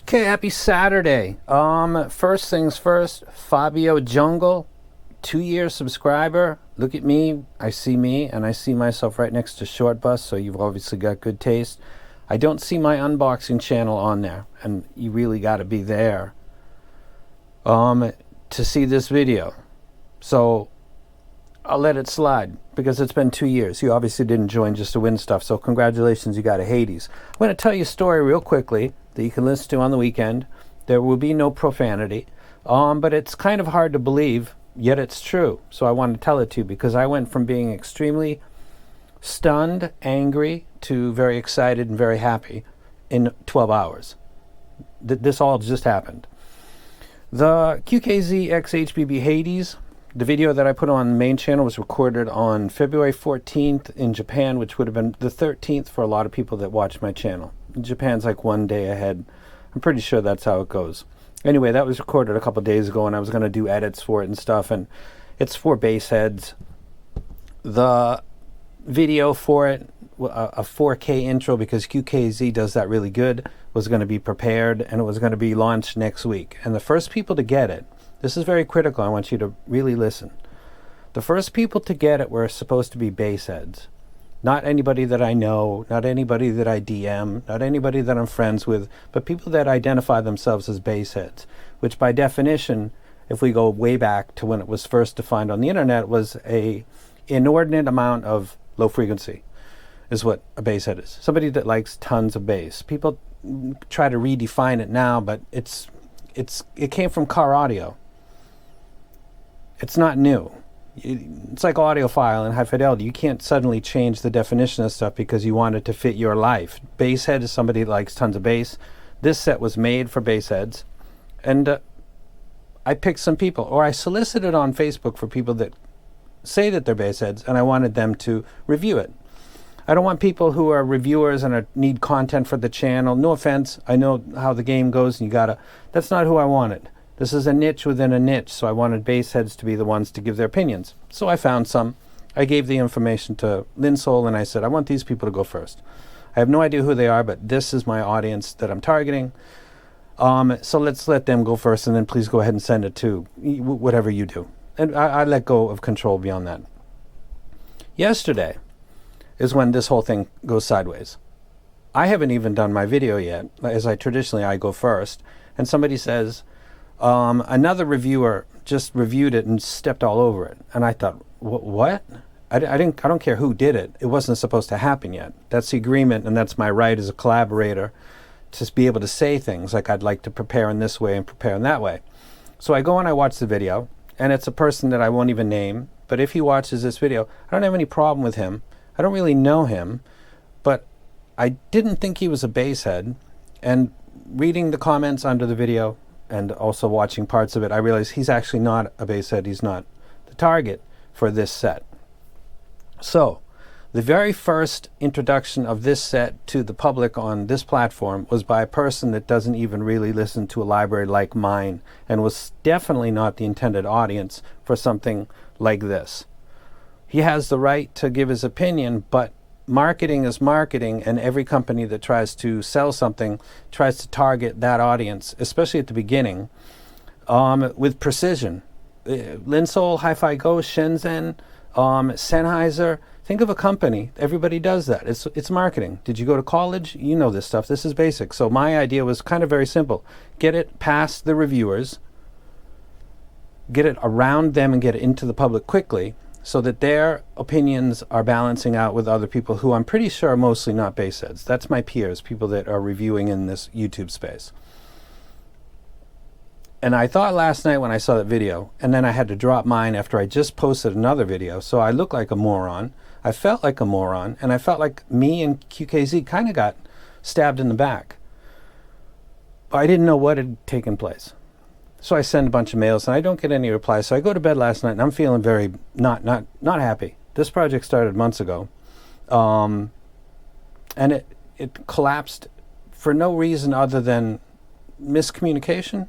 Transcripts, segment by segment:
Okay, happy Saturday. First things first, Fabio Jungle, 2-year subscriber. Look at me, and I see myself right next to Short Bus, so you've obviously got good taste. I don't see my unboxing channel on there, and you really got to be there to see this video. So I'll let it slide because it's been 2 years. You obviously didn't join just to win stuff, so congratulations, you got a Hades. I'm going to tell you a story real quickly that you can listen to on the weekend. There will be no profanity, but it's kind of hard to believe, yet it's true. So I want to tell it to you because I went from being extremely stunned, angry, to very excited and very happy in 12 hours. This all just happened. The QKZ x HBB Hades, the video that I put on the main channel, was recorded on February 14th in Japan, which would have been the 13th for a lot of people that watch my channel. Japan's like one day ahead. I'm pretty sure that's how it goes. Anyway, that was recorded a couple days ago, and I was going to do edits for it and stuff, and it's for Bassheads. The video for it, a 4K intro, because QKZ does that really good, was going to be prepared, and it was going to be launched next week. And the first people to get it, this is very critical, I want you to really listen. The first people to get it were supposed to be Bassheads. Not anybody that I know, not anybody that I DM, not anybody that I'm friends with, but people that identify themselves as Bassheads, which by definition, if we go way back to when it was first defined on the internet, was a inordinate amount of low frequency, is what a Basshead is. Somebody that likes tons of bass. People try to redefine it now, but it came from car audio. It's not new. It's like audiophile and high fidelity. You can't suddenly change the definition of stuff because you want it to fit your life. Basshead is somebody that likes tons of bass. This set was made for Bassheads, and I picked some people, or I solicited on Facebook for people that say that they're Bassheads, and I wanted them to review it. I don't want people who are reviewers and need content for the channel. No offense, I know how the game goes, and that's not who I wanted. This is a niche within a niche, so I wanted Bassheads to be the ones to give their opinions. So I found some. I gave the information to Linsol, and I said, I want these people to go first. I have no idea who they are, but this is my audience that I'm targeting. So let's let them go first, and then please go ahead and send it to whatever you do. And I let go of control beyond that. Yesterday is when this whole thing goes sideways. I haven't even done my video yet. As I go first, and somebody says, another reviewer just reviewed it and stepped all over it. And I thought, what? I don't care who did it. It wasn't supposed to happen yet. That's the agreement, and that's my right as a collaborator to be able to say things like I'd like to prepare in this way and prepare in that way. So I go and I watch the video, and it's a person that I won't even name, but if he watches this video, I don't have any problem with him. I don't really know him, but I didn't think he was a Basshead, and reading the comments under the video and also watching parts of it, I realized he's actually not a Basshead. He's not the target for this set. So the very first introduction of this set to the public on this platform was by a person that doesn't even really listen to a library like mine, and was definitely not the intended audience for something like this. He has the right to give his opinion, but marketing is marketing, and every company that tries to sell something tries to target that audience, especially at the beginning, with precision. Linsol, Hi-Fi Go, Shenzhen, Sennheiser. Think of a company. Everybody does that. It's marketing. Did you go to college? You know this stuff. This is basic. So my idea was kind of very simple. Get it past the reviewers, get it around them, and get it into the public quickly, so that their opinions are balancing out with other people who I'm pretty sure are mostly not Bassheads. That's my peers, people that are reviewing in this YouTube space. And I thought last night when I saw that video, and then I had to drop mine after I just posted another video, so I look like a moron. I felt like a moron, and I felt like me and QKZ kind of got stabbed in the back. But I didn't know what had taken place. So I send a bunch of mails, and I don't get any replies. So I go to bed last night, and I'm feeling very not happy. This project started months ago, and it collapsed for no reason other than miscommunication.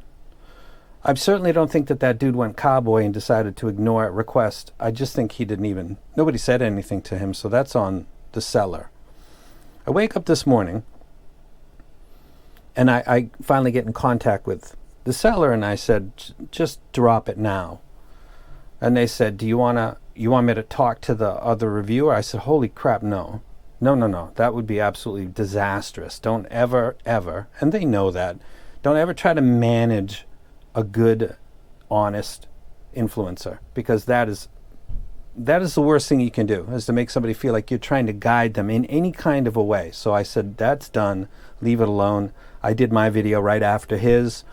I certainly don't think that dude went cowboy and decided to ignore a request. I just think he didn't even, nobody said anything to him, so that's on the seller. I wake up this morning, And I finally get in contact with the seller, and I said, just drop it now. And they said, you want me to talk to the other reviewer? I said, holy crap, no. No. That would be absolutely disastrous. Don't ever, and they know that, don't ever try to manage a good, honest influencer, because that is the worst thing you can do, is to make somebody feel like you're trying to guide them in any kind of a way. So I said, that's done. Leave it alone. I did my video right after his.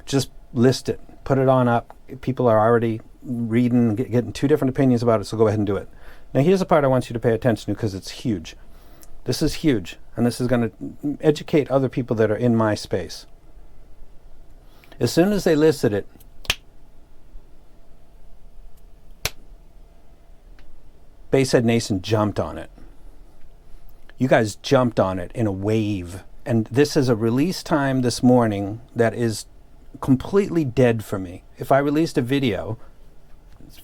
Just list it. Put it on up. People are already reading, getting two different opinions about it, so go ahead and do it. Now here's the part I want you to pay attention to, because it's huge. This is huge, and this is going to educate other people that are in my space. As soon as they listed it, Basshead Nation jumped on it. You guys jumped on it in a wave. And this is a release time this morning that is completely dead for me. If I released a video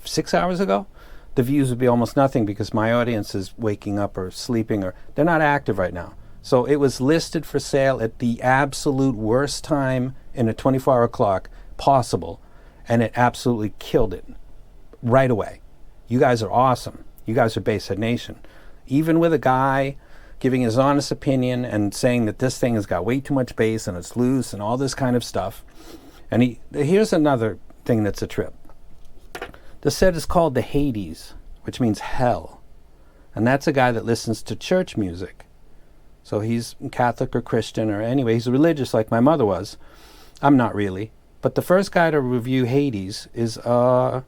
6 hours ago, the views would be almost nothing, because my audience is waking up or sleeping, or they're not active right now. So it was listed for sale at the absolute worst time in a 24-hour clock possible, and it absolutely killed it right away. You guys are awesome. You guys are Basshead Nation. Even with a guy giving his honest opinion and saying that this thing has got way too much bass and it's loose and all this kind of stuff. And here's another thing that's a trip. The set is called the Hades, which means hell. And that's a guy that listens to church music. So he's Catholic or Christian, or anyway, he's religious like my mother was. I'm not really. But the first guy to review Hades is a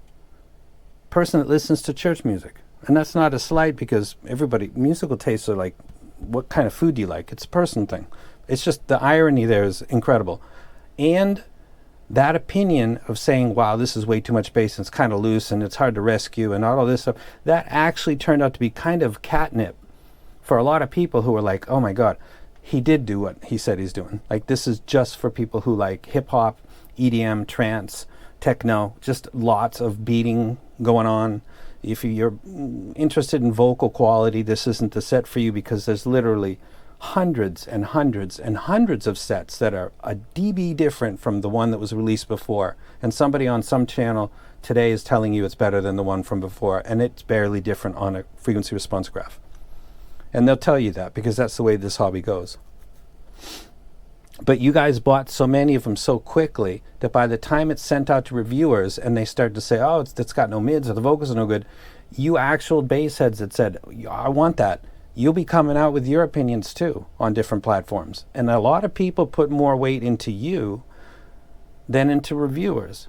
person that listens to church music. And that's not a slight, because musical tastes are like, what kind of food do you like? It's a person thing. It's just the irony there is incredible. And that opinion of saying, wow, this is way too much bass and it's kind of loose and it's hard to rescue and all of this stuff, that actually turned out to be kind of catnip for a lot of people who were like, oh my God, he did do what he said he's doing. Like, this is just for people who like hip hop, EDM, trance, techno, just lots of beating going on. If you're interested in vocal quality, this isn't the set for you, because there's literally hundreds and hundreds and hundreds of sets that are a dB different from the one that was released before. And somebody on some channel today is telling you it's better than the one from before, and it's barely different on a frequency response graph. And they'll tell you that, because that's the way this hobby goes. But you guys bought so many of them so quickly that by the time it's sent out to reviewers and they start to say, oh, it's got no mids, or the vocals are no good, you actual bass heads that said, I want that, you'll be coming out with your opinions too on different platforms. And a lot of people put more weight into you than into reviewers.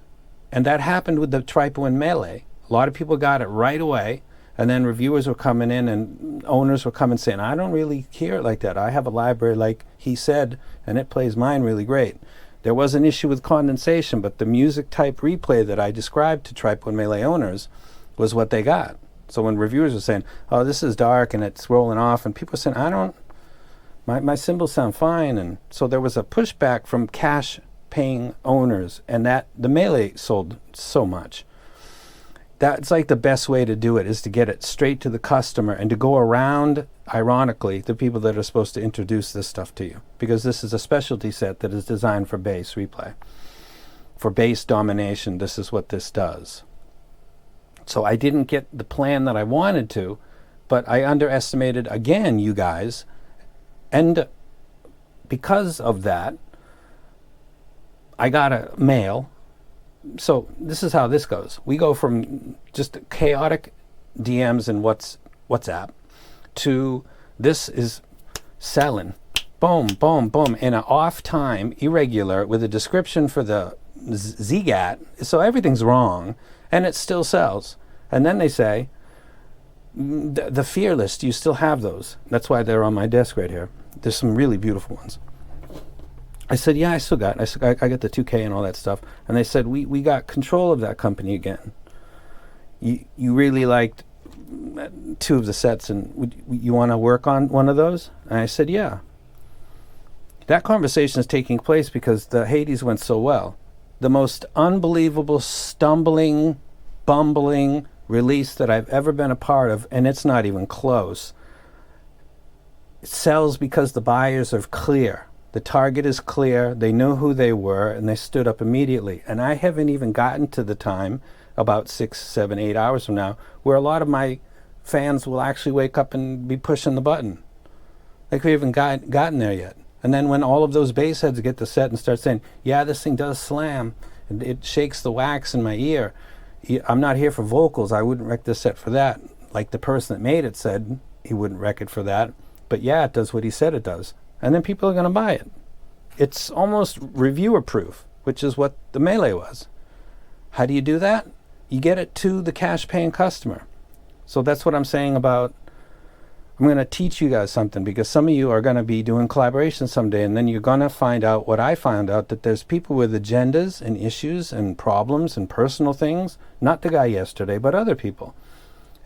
And that happened with the Tripo and Melee. A lot of people got it right away, and then reviewers were coming in and owners were coming saying, I don't really hear it like that. I have a library like he said, and it plays mine really great. There was an issue with condensation, but the music type replay that I described to Tripo and Melee owners was what they got. So when reviewers were saying, oh, this is dark and it's rolling off, and people were saying, my cymbals sound fine. And so there was a pushback from cash paying owners, and that the Melee sold so much. That's like the best way to do it, is to get it straight to the customer and to go around, ironically, the people that are supposed to introduce this stuff to you. Because this is a specialty set that is designed for bass replay. For bass domination, this is what this does. So I didn't get the plan that I wanted to, but I underestimated, again, you guys. And because of that, I got a mail. So this is how this goes. We go from just chaotic DMs and WhatsApp to this is selling. Boom, boom, boom. In an off time, irregular, with a description for the ZGAT. So everything's wrong, and it still sells. And then they say, the Fearless, do you still have those? That's why they're on my desk right here. There's some really beautiful ones. I said, yeah, I still got it. I got the 2K and all that stuff. And they said, we got control of that company again. You really liked two of the sets, and you want to work on one of those? And I said, yeah. That conversation is taking place because the Hades went so well. The most unbelievable, stumbling, bumbling release that I've ever been a part of, and it's not even close. It sells because the buyers are clear. The target is clear. They knew who they were, and they stood up immediately. And I haven't even gotten to the time, about 6, 7, 8 hours from now, where a lot of my fans will actually wake up and be pushing the button. Like we haven't gotten there yet. And then when all of those bass heads get the set and start saying, yeah, this thing does slam, and it shakes the wax in my ear. I'm not here for vocals. I wouldn't wreck this set for that. Like the person that made it said he wouldn't wreck it for that. But yeah, it does what he said it does. And then people are going to buy it. It's almost reviewer proof, which is what the Melee was. How do you do that? You get it to the cash paying customer. So that's what I'm saying about, I'm going to teach you guys something, because some of you are going to be doing collaborations someday, and then you're going to find out what I found out, that there's people with agendas and issues and problems and personal things, not the guy yesterday, but other people.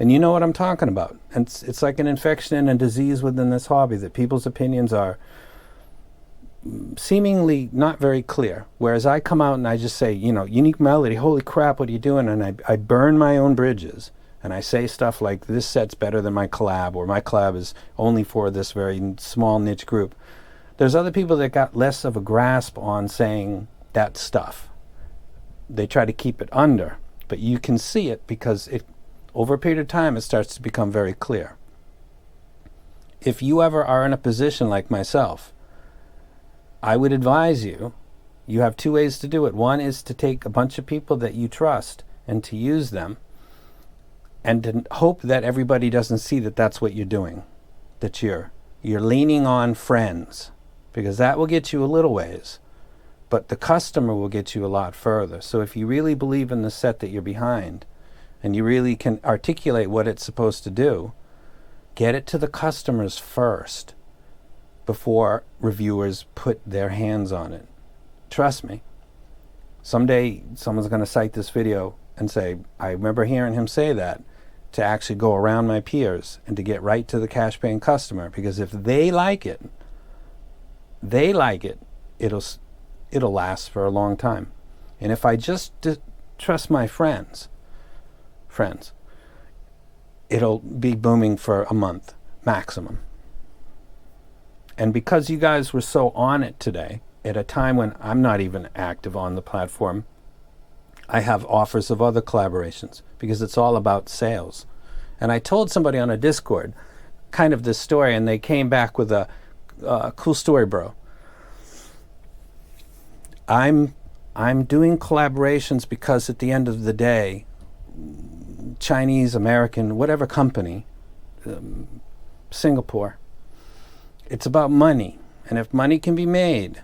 And you know what I'm talking about. And it's like an infection and a disease within this hobby, that people's opinions are seemingly not very clear. Whereas I come out and I just say, you know, unique melody, holy crap, what are you doing? And I burn my own bridges. And I say stuff like, this set's better than my collab, or my collab is only for this very small niche group. There's other people that got less of a grasp on saying that stuff. They try to keep it under, but you can see it, because over a period of time it starts to become very clear. If you ever are in a position like myself, I would advise you have 2 ways to do it. One is to take a bunch of people that you trust and to use them, and to hope that everybody doesn't see that that's what you're doing, that you're leaning on friends, because that will get you a little ways, but the customer will get you a lot further. So if you really believe in the set that you're behind, and you really can articulate what it's supposed to do, get it to the customers first before reviewers put their hands on it. Trust me. Someday someone's going to cite this video and say, I remember hearing him say that, to actually go around my peers and to get right to the cash paying customer, because if they like it, it'll last for a long time. And if I just trust my friends, it'll be booming for a month maximum. And because you guys were so on it today, at a time when I'm not even active on the platform, I have offers of other collaborations, because it's all about sales. And I told somebody on a Discord kind of this story, and they came back with a cool story, bro. I'm doing collaborations because at the end of the day, Chinese, American, whatever company, Singapore, it's about money. And if money can be made,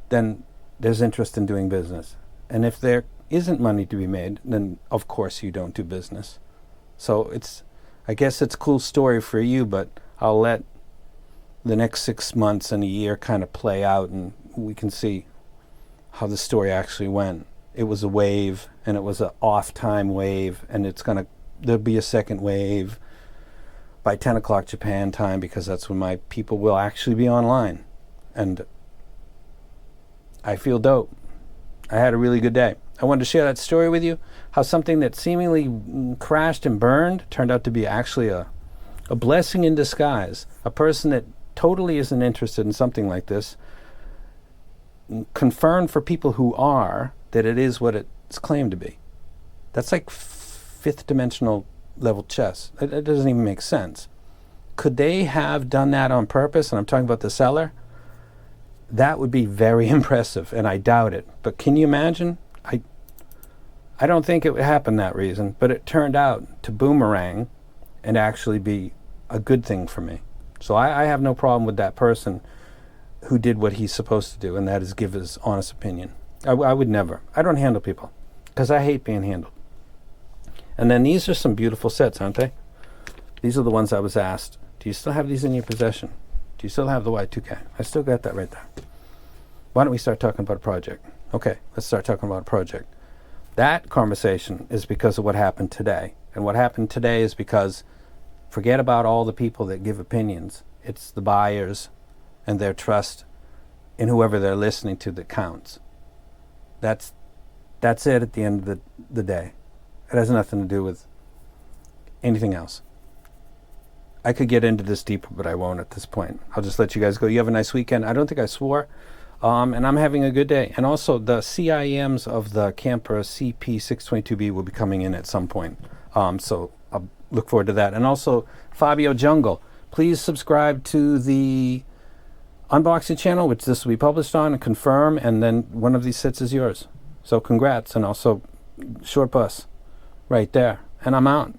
then there's interest in doing business. And if there isn't money to be made, then of course you don't do business. So I guess it's a cool story for you, but I'll let the next 6 months and a year kind of play out, and we can see how the story actually went. It was a wave, and it was an off-time wave, and there'll be a second wave by 10 o'clock Japan time, because that's when my people will actually be online. And I feel dope. I had a really good day. I wanted to share that story with you, how something that seemingly crashed and burned turned out to be actually a blessing in disguise. A person that totally isn't interested in something like this confirmed for people who are that it is what it's claimed to be. That's like fifth dimensional level chess. It doesn't even make sense. Could they have done that on purpose? And I'm talking about the seller. That would be very impressive, and I doubt it. But can you imagine? I don't think it would happen that reason, but it turned out to boomerang and actually be a good thing for me. So I have no problem with that person who did what he's supposed to do, and that is give his honest opinion. I would never. I don't handle people, because I hate being handled. And then these are some beautiful sets, aren't they? These are the ones I was asked. Do you still have these in your possession? Do you still have the Y2K? I still got that right there. Why don't we start talking about a project? Okay, let's start talking about a project. That conversation is because of what happened today. And what happened today is because, forget about all the people that give opinions. It's the buyers and their trust in whoever they're listening to that counts. That's it at the end of the day. It has nothing to do with anything else. I could get into this deeper, but I won't at this point. I'll just let you guys go. You have a nice weekend. I don't think I swore. And I'm having a good day. And also, the CIMs of the camper CP622B will be coming in at some point. So I'll look forward to that. And also, Fabio Jungle, please subscribe to the unboxing channel, which this will be published on, and confirm, and then one of these sets is yours. So congrats. And also, short bus right there. And I'm out.